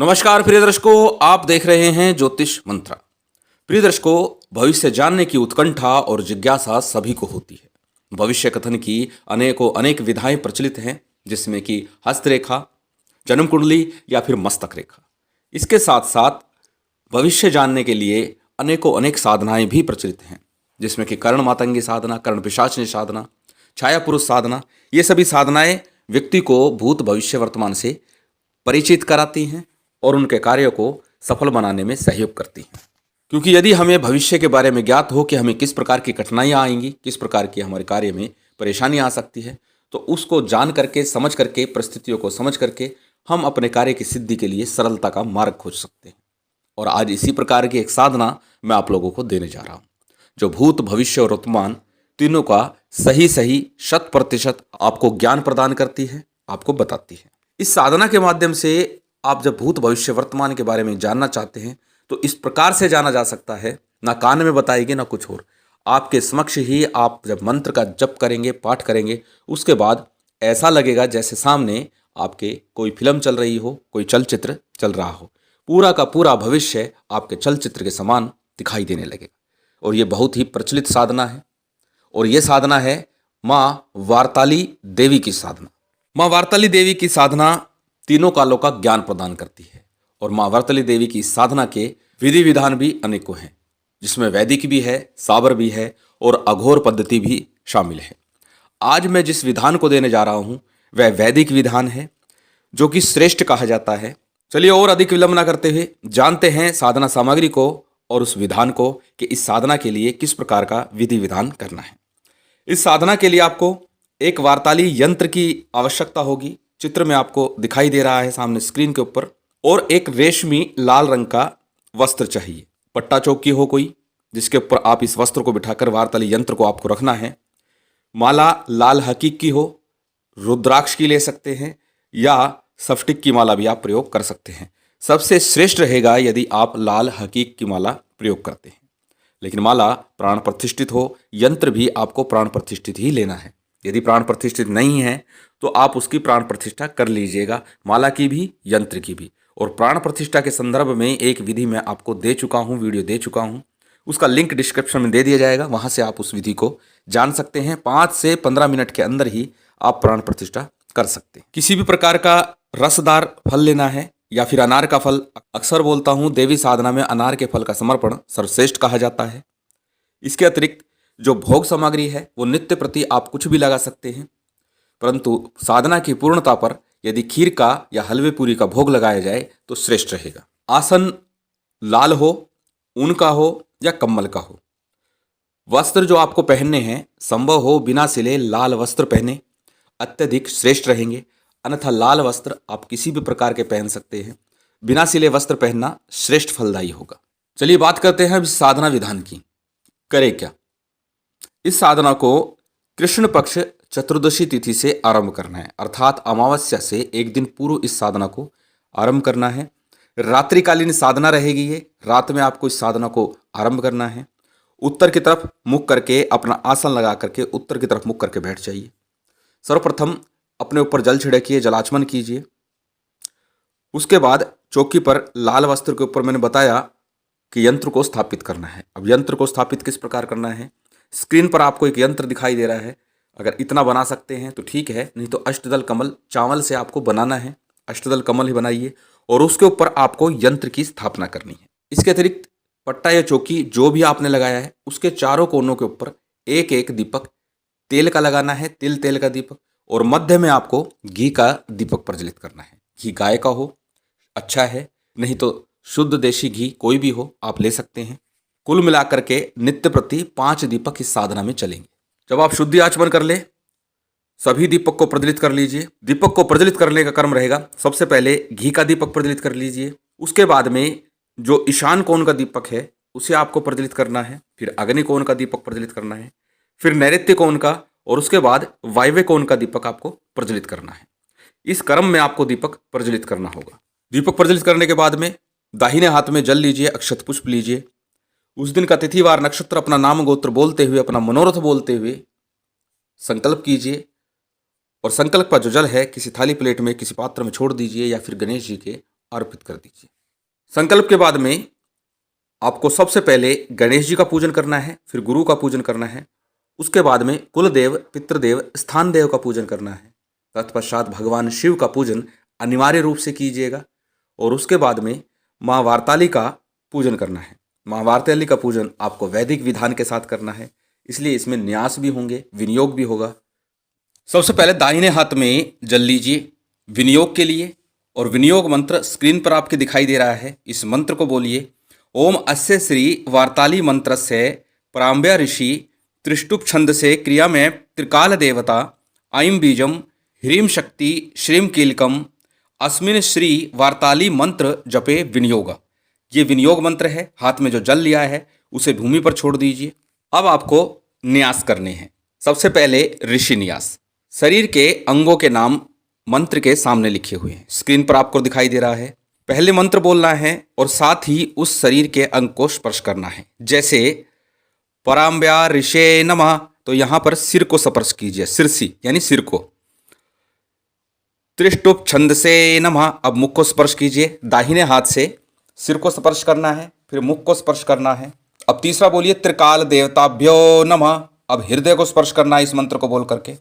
नमस्कार प्रिय दर्शकों, आप देख रहे हैं ज्योतिष मंत्रा। प्रिय दर्शकों, भविष्य जानने की उत्कंठा और जिज्ञासा सभी को होती है। भविष्य कथन की अनेक विधाएं प्रचलित हैं, जिसमें कि हस्तरेखा, जन्म कुंडली या फिर मस्तक रेखा। इसके साथ साथ भविष्य जानने के लिए अनेक साधनाएं भी प्रचलित हैं, जिसमें कि कर्ण मातंगी साधना, कर्ण पिशाचिनी साधना, छाया पुरुष साधना। ये सभी साधनाएं व्यक्ति को भूत भविष्य वर्तमान से परिचित कराती हैं और उनके कार्य को सफल बनाने में सहयोग करती हैं। क्योंकि यदि हमें भविष्य के बारे में ज्ञात हो कि हमें किस प्रकार की कठिनाइयाँ आएंगी, किस प्रकार की हमारे कार्य में परेशानी आ सकती है, तो उसको जान करके, समझ करके, परिस्थितियों को समझ करके हम अपने कार्य की सिद्धि के लिए सरलता का मार्ग खोज सकते हैं। और आज इसी प्रकार की एक साधना मैं आप लोगों को देने जा रहा हूँ, जो भूत भविष्य और वर्तमान तीनों का सही 100% आपको ज्ञान प्रदान करती है, आपको बताती है। इस साधना के माध्यम से आप जब भूत भविष्य वर्तमान के बारे में जानना चाहते हैं तो इस प्रकार से जाना जा सकता है, ना कान में बताएगी ना कुछ और। आपके समक्ष ही आप जब मंत्र का जप करेंगे, पाठ करेंगे, उसके बाद ऐसा लगेगा जैसे सामने आपके कोई फिल्म चल रही हो, कोई चलचित्र चल रहा हो। पूरा का पूरा भविष्य आपके चलचित्र के समान दिखाई देने लगेगा। और ये बहुत ही प्रचलित साधना है। और ये साधना है माँ वारताली देवी की साधना। माँ वारताली देवी की साधना तीनों कालों का ज्ञान प्रदान करती है। और माँ वारताली देवी की साधना के विधि विधान भी अनेकों हैं, जिसमें वैदिक भी है, साबर भी है और अघोर पद्धति भी शामिल है। आज मैं जिस विधान को देने जा रहा हूँ वह वैदिक विधान है, जो कि श्रेष्ठ कहा जाता है। चलिए और अधिक विलंब न करते हुए जानते हैं साधना सामग्री को और उस विधान को, कि इस साधना के लिए किस प्रकार का विधि विधान करना है। इस साधना के लिए आपको एक वारताली यंत्र की आवश्यकता होगी। चित्र में आपको दिखाई दे रहा है सामने स्क्रीन के ऊपर। और एक रेशमी लाल रंग का वस्त्र चाहिए। पट्टा चौकी हो कोई, जिसके ऊपर आप इस वस्त्र को बिठाकर वारताली यंत्र को आपको रखना है। माला लाल हकीक की हो, रुद्राक्ष की ले सकते हैं, या सफ्टिक की माला भी आप प्रयोग कर सकते हैं। सबसे श्रेष्ठ रहेगा यदि आप लाल हकीक की माला प्रयोग करते हैं। लेकिन माला प्राण प्रतिष्ठित हो, यंत्र भी आपको प्राण प्रतिष्ठित ही लेना है। यदि प्राण प्रतिष्ठित नहीं है तो आप उसकी प्राण प्रतिष्ठा कर लीजिएगा, माला की भी, यंत्र की भी। और प्राण प्रतिष्ठा के संदर्भ में एक विधि मैं आपको दे चुका हूँ, वीडियो दे चुका हूँ, उसका लिंक डिस्क्रिप्शन में दे दिया जाएगा। वहाँ से आप उस विधि को जान सकते हैं। 5 से 15 मिनट के अंदर ही आप प्राण प्रतिष्ठा कर सकते हैं। किसी भी प्रकार का रसदार फल लेना है या फिर अनार का फल। अक्सर बोलता हूँ, देवी साधना में अनार के फल का समर्पण सर्वश्रेष्ठ कहा जाता है। इसके अतिरिक्त जो भोग सामग्री है वो नित्य प्रति आप कुछ भी लगा सकते हैं, परंतु साधना की पूर्णता पर यदि खीर का या हलवे पूरी का भोग लगाया जाए तो श्रेष्ठ रहेगा। आसन लाल हो, ऊन का हो या कम्बल का हो। वस्त्र जो आपको पहनने हैं, संभव हो बिना सिले लाल वस्त्र पहने, अत्यधिक श्रेष्ठ रहेंगे। अन्यथा लाल वस्त्र आप किसी भी प्रकार के पहन सकते हैं, बिना सिले वस्त्र पहनना श्रेष्ठ फलदायी होगा। चलिए बात करते हैं अब साधना विधान की। करें क्या? इस साधना को कृष्ण पक्ष चतुर्दशी तिथि से आरंभ करना है, अर्थात अमावस्या से एक दिन पूर्व इस साधना को आरंभ करना है। रात्रिकालीन साधना रहेगी ये। रात में आपको इस साधना को आरंभ करना है। उत्तर की तरफ मुख करके अपना आसन लगा करके उत्तर की तरफ मुख करके बैठ जाइए। सर्वप्रथम अपने ऊपर जल छिड़किए, जलाचमन कीजिए। उसके बाद चौकी पर लाल वस्त्र के ऊपर मैंने बताया कि यंत्र को स्थापित करना है। अब यंत्र को स्थापित किस प्रकार करना है? स्क्रीन पर आपको एक यंत्र दिखाई दे रहा है। अगर इतना बना सकते हैं तो ठीक है, नहीं तो अष्टदल कमल चावल से आपको बनाना है। अष्टदल कमल ही बनाइए और उसके ऊपर आपको यंत्र की स्थापना करनी है। इसके अतिरिक्त पट्टा या चौकी जो भी आपने लगाया है उसके चारों कोनों के ऊपर एक एक दीपक तेल का लगाना है, तेल का दीपक। और मध्य में आपको घी का दीपक प्रज्वलित करना है। घी गाय का हो अच्छा है, नहीं तो शुद्ध देशी घी कोई भी हो आप ले सकते हैं। कुल मिलाकर के नित्य प्रति 5 दीपक इस साधना में चलेंगे। जब आप शुद्धि आचमन कर ले, सभी दीपक को प्रज्वलित कर लीजिए। दीपक को प्रज्वलित करने का क्रम रहेगा, सबसे पहले घी का दीपक प्रज्वलित कर लीजिए। उसके बाद में जो ईशान कोण का दीपक है उसे आपको प्रज्वलित करना है। फिर अग्नि कोण का दीपक प्रज्वलित करना है। फिर नैऋत्य कोण का, और उसके बाद वायव्य कोण का दीपक आपको प्रज्वलित करना है। इस क्रम में आपको दीपक प्रज्वलित करना होगा। दीपक प्रज्वलित करने के बाद में दाहिने हाथ में जल लीजिए, अक्षत पुष्प लीजिए। उस दिन का तिथिवार नक्षत्र अपना नाम गोत्र बोलते हुए, अपना मनोरथ बोलते हुए संकल्प कीजिए। और संकल्प का जो जल है किसी थाली प्लेट में, किसी पात्र में छोड़ दीजिए, या फिर गणेश जी के अर्पित कर दीजिए। संकल्प के बाद में आपको सबसे पहले गणेश जी का पूजन करना है, फिर गुरु का पूजन करना है, उसके बाद में कुलदेव, पितृदेव, स्थान देव का पूजन करना है। तत्पश्चात भगवान शिव का पूजन अनिवार्य रूप से कीजिएगा और उसके बाद में माँ वारताली का पूजन करना है। माँ वारताली का पूजन आपको वैदिक विधान के साथ करना है, इसलिए इसमें न्यास भी होंगे, विनियोग भी होगा। सबसे पहले दाहिने हाथ में जल लीजिए विनियोग के लिए, और विनियोग मंत्र स्क्रीन पर आपके दिखाई दे रहा है। इस मंत्र को बोलिए, ओम अस्य श्री वार्ताली मंत्र से प्राम्ब्या ऋषि त्रिष्टुप छंद से क्रिया में त्रिकाल देवता ऐं बीजम ह्रीं शक्ति श्रीं कीलकम अस्मिन श्री वार्ताली मंत्र जपे विनियोगा। ये विनियोग मंत्र है। हाथ में जो जल लिया है उसे भूमि पर छोड़ दीजिए। अब आपको न्यास करने हैं। सबसे पहले ऋषि न्यास। शरीर के अंगों के नाम मंत्र के सामने लिखे हुए हैं, स्क्रीन पर आपको दिखाई दे रहा है। पहले मंत्र बोलना है और साथ ही उस शरीर के अंग को स्पर्श करना है। जैसे पराम्ब्या ऋषे नमः, तो यहां पर सिर को स्पर्श कीजिए, सिरसी यानी सिर को। त्रिष्टुप छंद से नमः, अब मुख को स्पर्श कीजिए। दाहिने हाथ से सिर को स्पर्श करना है, फिर मुख को स्पर्श करना है। अब तीसरा बोलिए, त्रिकाल देवताभ्यो नमः, अब हृदय को स्पर्श करना है इस मंत्र को बोल करके।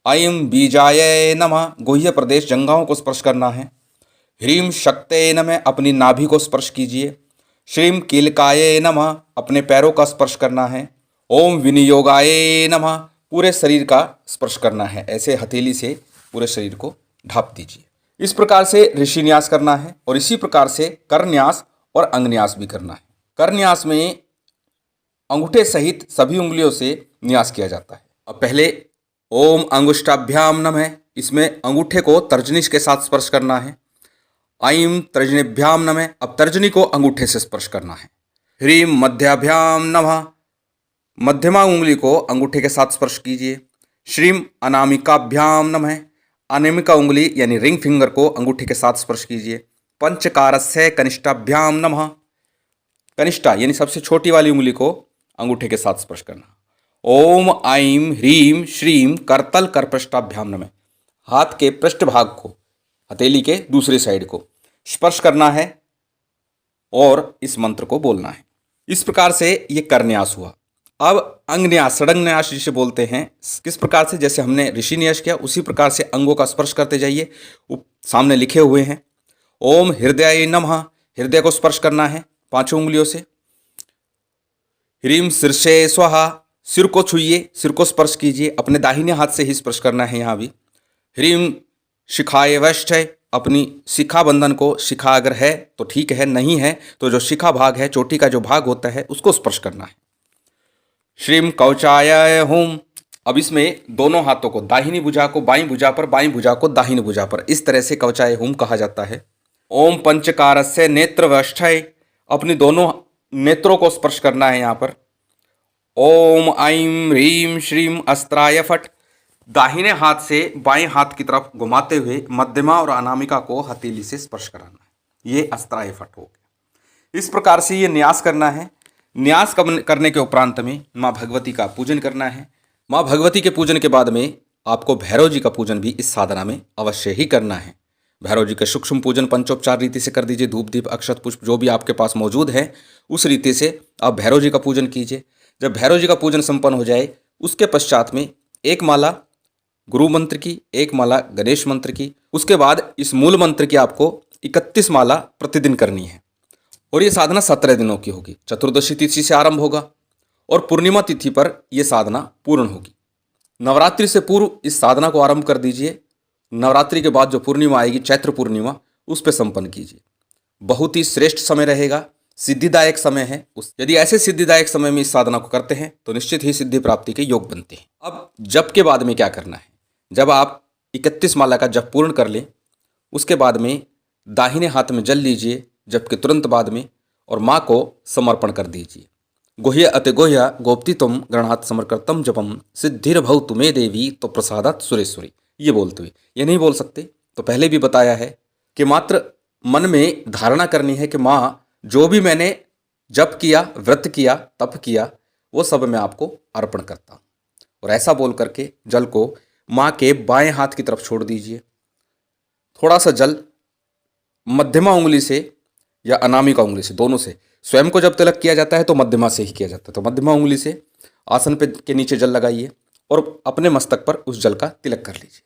ऐं बीजाय नमः, गुह्य प्रदेश जंघाओं को स्पर्श करना है। ह्रीं शक्ते नमः, अपनी नाभि को स्पर्श कीजिए। श्रीं कीलकाय नमः, अपने पैरों का स्पर्श करना है। ओम विनियोगाय नमः, पूरे शरीर का स्पर्श करना है। ऐसे हथेली से पूरे शरीर को ढाप दीजिए। इस प्रकार से ऋषि न्यास करना है और इसी प्रकार से करन्यास और अंगन्यास भी करना है। करन्यास में अंगूठे सहित सभी उंगलियों से न्यास किया जाता है। अब पहले ओम अंगुष्ठाभ्याम नमः, इसमें अंगूठे को तर्जनी के साथ स्पर्श करना है। ऐं तर्जनीभ्याम नमः, अब तर्जनी को अंगूठे से स्पर्श करना है। ह्रीं मध्याभ्याम नमः, मध्यमा उंगली को अंगूठे के साथ स्पर्श कीजिए। श्रीं अनामिकाभ्याम नमः, अनामिका उंगली यानी रिंग फिंगर को अंगूठे के साथ स्पर्श कीजिए। पंचकारस्य कनिष्ठाभ्याम नमः, कनिष्ठा यानी सबसे छोटी वाली उंगली को अंगूठे के साथ स्पर्श करना। ओम ऐं ह्रीं श्रीं करतल करपृष्ठाभ्याम नमः, हाथ के पृष्ठभाग को, हथेली के दूसरी साइड को स्पर्श करना है और इस मंत्र को बोलना है। इस प्रकार से ये करन्यास हुआ। अब अंगन्यास, षडंगन्यास जिसे बोलते हैं, किस प्रकार से, जैसे हमने ऋषि न्यास किया उसी प्रकार से अंगों का स्पर्श करते जाइए। सामने लिखे हुए हैं। ओम हृदयाय नमः, हृदय को स्पर्श करना है 5 उंगलियों से। ह्रीं शीर्षे स्वाहा, सिर को छूइए, सिर को स्पर्श कीजिए। अपने दाहिने हाथ से ही स्पर्श करना है यहाँ भी। ह्रीं शिखाय वैष्ठय, अपनी शिखा बंधन को, शिखा अगर है तो ठीक है, नहीं है तो जो शिखा भाग है, चोटी का जो भाग होता है उसको स्पर्श करना है। श्रीं कवचाय हुम, अब इसमें दोनों हाथों को, दाहिनी भुजा को बाईं भुजा पर, बाईं भुजा को दाहिनी भुजा पर, इस तरह से कवचाय हुम कहा जाता है। ओम पंचकारस्य नेत्र वैष्ठय, अपनी दोनों नेत्रों को स्पर्श करना है यहाँ पर। ओम ऐं ह्रीं श्रीं अस्त्राय फट, दाहिने हाथ से बाएं हाथ की तरफ घुमाते हुए मध्यमा और अनामिका को हथेली से स्पर्श कराना है। ये अस्त्राय फट हो गया। इस प्रकार से ये न्यास करना है। न्यास करने के उपरांत में माँ भगवती का पूजन करना है। माँ भगवती के पूजन के बाद में आपको भैरव जी का पूजन भी इस साधना में अवश्य ही करना है। भैरव जी का सूक्ष्म पूजन पंचोपचार रीति से कर दीजिए। धूप दीप अक्षत पुष्प जो भी आपके पास मौजूद है उस रीति से आप भैरव जी का पूजन कीजिए। जब भैरव जी का पूजन संपन्न हो जाए उसके पश्चात में एक माला गुरु मंत्र की, एक माला गणेश मंत्र की, उसके बाद इस मूल मंत्र की आपको 31 माला प्रतिदिन करनी है। और ये साधना 17 दिनों की होगी। चतुर्दशी तिथि से आरंभ होगा और पूर्णिमा तिथि पर यह साधना पूर्ण होगी। नवरात्रि से पूर्व इस साधना को आरंभ कर दीजिए। नवरात्रि के बाद जो पूर्णिमा आएगी, चैत्र पूर्णिमा, उस पर संपन्न कीजिए। बहुत ही श्रेष्ठ समय रहेगा, सिद्धिदायक समय है। यदि ऐसे सिद्धिदायक समय में इस साधना को करते हैं तो निश्चित ही सिद्धि प्राप्ति के योग बनते हैं। अब जप के बाद में क्या करना है, जब आप 31 माला का जप पूर्ण कर लें उसके बाद में दाहिने हाथ में जल लीजिए जप के तुरंत बाद में और माँ को समर्पण कर दीजिए। गुह्य अतिगुह्य गोप्तित्वम गृणात् समर्कृतम जपम सिद्धिर्भवतु मे देवी तो प्रसादात् सुरेश्वरी, ये बोलते हुए। ये नहीं बोल सकते तो पहले भी बताया है कि मात्र मन में धारणा करनी है कि माँ जो भी मैंने जप किया, व्रत किया, तप किया, वो सब मैं आपको अर्पण करता हूँ। और ऐसा बोल करके जल को माँ के बाएं हाथ की तरफ छोड़ दीजिए। थोड़ा सा जल मध्यमा उंगली से या अनामिका उंगली से, दोनों से। स्वयं को जब तिलक किया जाता है तो मध्यमा से ही किया जाता है। तो मध्यमा उंगली से आसन पे के नीचे जल लगाइए और अपने मस्तक पर उस जल का तिलक कर लीजिए।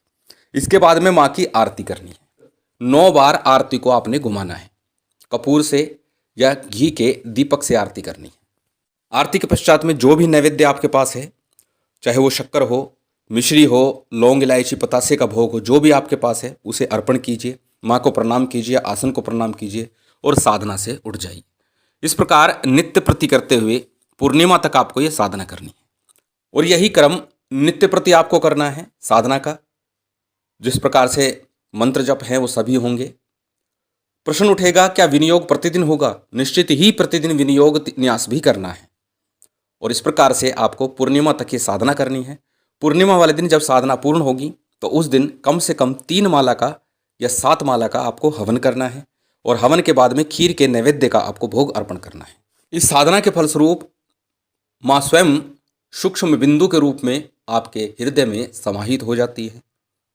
इसके बाद में माँ की आरती करनी है। 9 बार आरती को आपने घुमाना है। कपूर से या घी के दीपक से आरती करनी है। आरती के पश्चात में जो भी नैवेद्य आपके पास है, चाहे वो शक्कर हो, मिश्री हो, लौंग इलायची पतासे का भोग हो, जो भी आपके पास है उसे अर्पण कीजिए। माँ को प्रणाम कीजिए, आसन को प्रणाम कीजिए और साधना से उठ जाइए। इस प्रकार नित्य प्रति करते हुए पूर्णिमा तक आपको ये साधना करनी है। और यही क्रम नित्य प्रति आपको करना है साधना का। जिस प्रकार से मंत्र जप हैं वो सभी होंगे। प्रश्न उठेगा, क्या विनियोग प्रतिदिन होगा? निश्चित ही प्रतिदिन विनियोग न्यास भी करना है। और इस प्रकार से आपको पूर्णिमा तक ये साधना करनी है। पूर्णिमा वाले दिन जब साधना पूर्ण होगी तो उस दिन कम से कम 3 माला का या 7 माला का आपको हवन करना है। और हवन के बाद में खीर के नैवेद्य का आपको भोग अर्पण करना है। इस साधना के फलस्वरूप माँ स्वयं सूक्ष्म बिंदु के रूप में आपके हृदय में समाहित हो जाती है।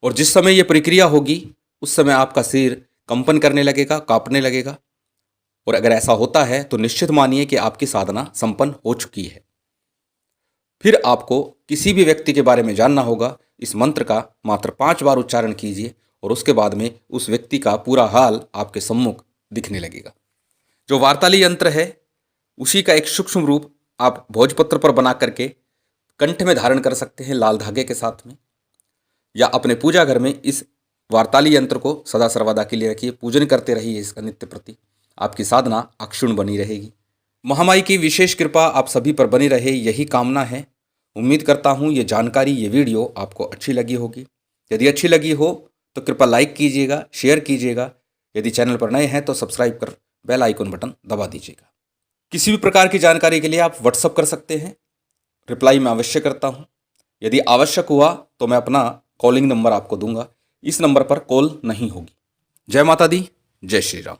और जिस समय ये प्रक्रिया होगी उस समय आपका शरीर कंपन करने लगेगा, कांपने लगेगा। और अगर ऐसा होता है तो निश्चित मानिए कि आपकी साधना संपन्न हो चुकी है। फिर आपको किसी भी व्यक्ति के बारे में जानना होगा, इस मंत्र का मात्र 5 बार उच्चारण कीजिए और उसके बाद में उस व्यक्ति का पूरा हाल आपके सम्मुख दिखने लगेगा। जो वार्ताली यंत्र है उसी का एक सूक्ष्म रूप आप भोजपत्र पर बना करके कंठ में धारण कर सकते हैं लाल धागे के साथ में, या अपने पूजा घर में इस वार्ताली यंत्र को सदा सर्वदा के लिए रखिए। पूजन करते रहिए इसका नित्य प्रति। आपकी साधना अक्षुण्ण बनी रहेगी। महामाई की विशेष कृपा आप सभी पर बनी रहे, यही कामना है। उम्मीद करता हूँ ये जानकारी, ये वीडियो आपको अच्छी लगी होगी। यदि अच्छी लगी हो तो कृपया लाइक कीजिएगा, शेयर कीजिएगा। यदि चैनल पर नए हैं तो सब्सक्राइब कर बेल आइकन बटन दबा दीजिएगा। किसी भी प्रकार की जानकारी के लिए आप व्हाट्सअप कर सकते हैं, रिप्लाई मैं अवश्य करता हूँ। यदि आवश्यक हुआ तो मैं अपना कॉलिंग नंबर आपको दूंगा, इस नंबर पर कॉल नहीं होगी। जय माता दी, जय श्री राम।